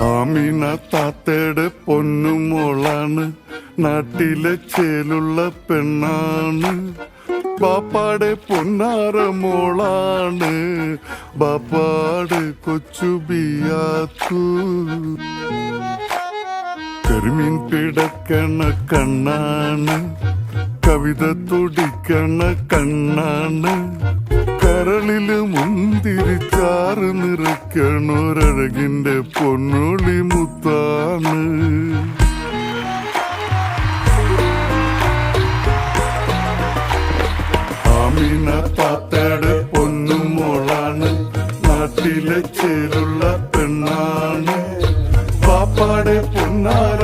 ആമീന താത്തയുടെ പൊന്നുമോളാണ്, നാട്ടിലെ ചേലുള്ള പെണ്ണാണ്. ബാപ്പാടെ പൊന്നാര മോളാണ്, ബാപ്പാടെ കൊച്ചു ബിയാത്തു. കരിമീൻ പിടക്കണ കണ്ണാണ്, കവിത തുടിക്കണ കണ്ണാണ്. കരളില് മുന്തിരിച്ചാറ് നിറയ്ക്കണൊരഴകിന്റെ പൊന്നൊളി മുത്താണ്. ആമീന താത്തയുടെ പൊന്നുമോളാണ്, നാട്ടിലെ ചേലുള്ള പെണ്ണാണ്. പാപ്പാടെ പൊന്നാര